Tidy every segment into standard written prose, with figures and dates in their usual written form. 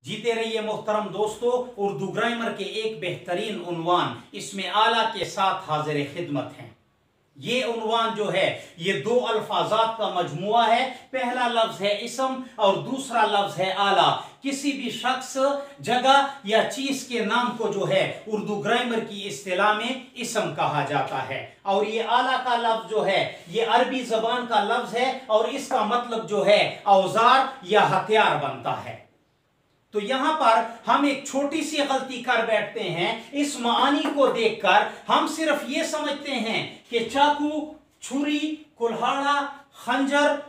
जीते रहिए मोहतरम दोस्तों। उर्दू ग्रामर के एक बेहतरीन उन्वान इसमें आला के साथ हाजिर खिदमत हैं। ये उन्वान जो है ये दो अल्फाजात का मजमुआ है। पहला लफ्ज है इसम और दूसरा लफ्ज है आला। किसी भी शख्स, जगह या चीज के नाम को जो है उर्दू ग्रामर की इस्तिलाह में इसम कहा जाता है। और ये आला का लफ्ज जो है ये अरबी जबान का लफ्ज है और इसका मतलब जो है औजार या हथियार बनता है। तो यहां पर हम एक छोटी सी गलती कर बैठते हैं। इस मानी को देखकर हम सिर्फ ये समझते हैं कि चाकू, छुरी, कुल्हाड़ा, खंजर,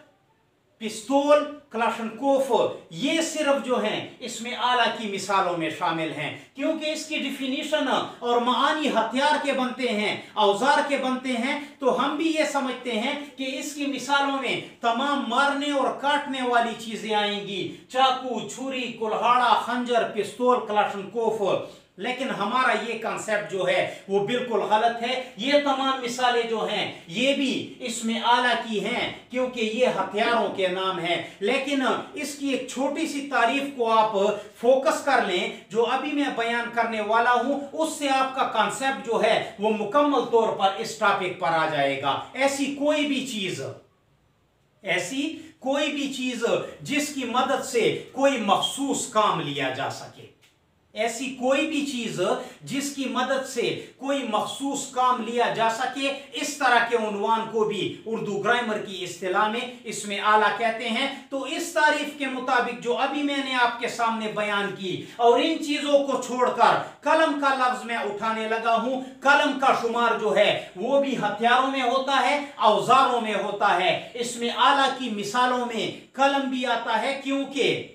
पिस्तौल, क्लाशनकोफ ये सिर्फ जो हैं इसमें आला की मिसालों में शामिल हैं, क्योंकि इसकी डिफिनीशन और मानी हथियार के बनते हैं, औजार के बनते हैं। तो हम भी ये समझते हैं कि इसकी मिसालों में तमाम मारने और काटने वाली चीजें आएंगी, चाकू, छुरी, कुल्हाड़ा, खंजर, पिस्तौल, क्लाशनकोफ। लेकिन हमारा ये कॉन्सेप्ट जो है वो बिल्कुल गलत है। ये तमाम मिसालें जो हैं ये भी इसमें आला की हैं, क्योंकि ये हथियारों के नाम हैं। लेकिन इसकी एक छोटी सी तारीफ को आप फोकस कर लें जो अभी मैं बयान करने वाला हूं, उससे आपका कॉन्सेप्ट जो है वो मुकम्मल तौर पर इस टॉपिक पर आ जाएगा। ऐसी कोई भी चीज जिसकी मदद से कोई मखसूस काम लिया जा सके, ऐसी कोई भी चीज जिसकी मदद से कोई मखसूस काम लिया जा सके, इस तरह के उन्वान को भी उर्दू ग्रामर की इस्तिलाह में इसमें आला कहते हैं। तो इस तारीफ के मुताबिक जो अभी मैंने आपके सामने बयान की और इन चीजों को छोड़कर कलम का लफ्ज मैं उठाने लगा हूं। कलम का शुमार जो है वो भी हथियारों में होता है, औजारों में होता है। इसमें आला की मिसालों में कलम भी आता है, क्योंकि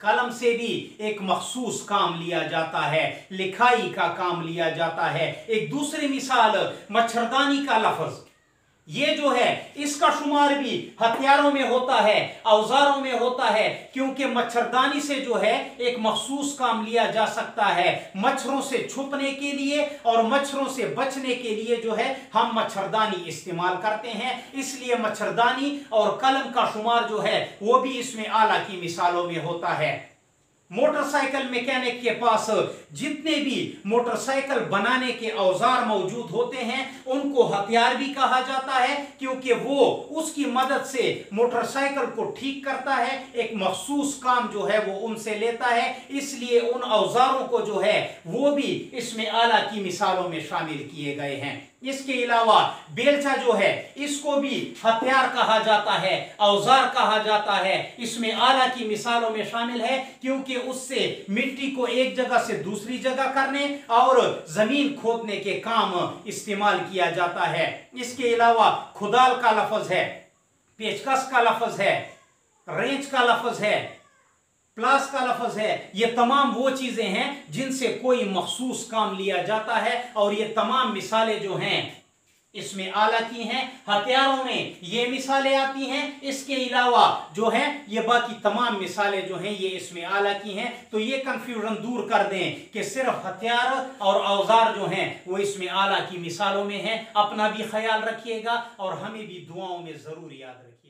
कलम से भी एक मखसूस काम लिया जाता है, लिखाई का काम लिया जाता है। एक दूसरी मिसाल मच्छरदानी का लफ्ज, ये जो है इसका शुमार भी हथियारों में होता है, औजारों में होता है, क्योंकि मच्छरदानी से जो है एक मखसूस काम लिया जा सकता है। मच्छरों से छुपने के लिए और मच्छरों से बचने के लिए जो है हम मच्छरदानी इस्तेमाल करते हैं। इसलिए मच्छरदानी और कलम का शुमार जो है वो भी इसमें आला की मिसालों में होता है। मोटरसाइकिल मैकेनिक के पास जितने भी मोटरसाइकिल बनाने के औजार मौजूद होते हैं उनको हथियार भी कहा जाता है, क्योंकि वो उसकी मदद से मोटरसाइकिल को ठीक करता है, एक मखसूस काम जो है वो उनसे लेता है। इसलिए उन औजारों को जो है वो भी इसमें आला की मिसालों में शामिल किए गए हैं। इसके अलावा बेलचा जो है इसको भी हथियार कहा जाता है, औजार कहा जाता है। इसमें आला की मिसालों में शामिल है, क्योंकि उससे मिट्टी को एक जगह से दूसरी जगह करने और जमीन खोदने के काम इस्तेमाल किया जाता है। इसके अलावा खुदाल का लफ्ज है, पेचकस का लफ्ज है, रेंच का लफ्ज है, प्लास का लफ्ज है। ये तमाम वो चीजें हैं जिनसे कोई मखसूस काम लिया जाता है और ये तमाम मिसालें जो हैं इसमें आला की हैं। हथियारों में ये मिसालें आती हैं। इसके अलावा जो है ये बाकी तमाम मिसालें जो हैं ये इसमें आला की हैं। तो ये कंफ्यूजन दूर कर दें कि सिर्फ हथियार और औजार जो हैं वो इसमें आला की मिसालों में हैं। अपना भी ख्याल रखिएगा और हमें भी दुआओं में जरूर याद रखिएगा।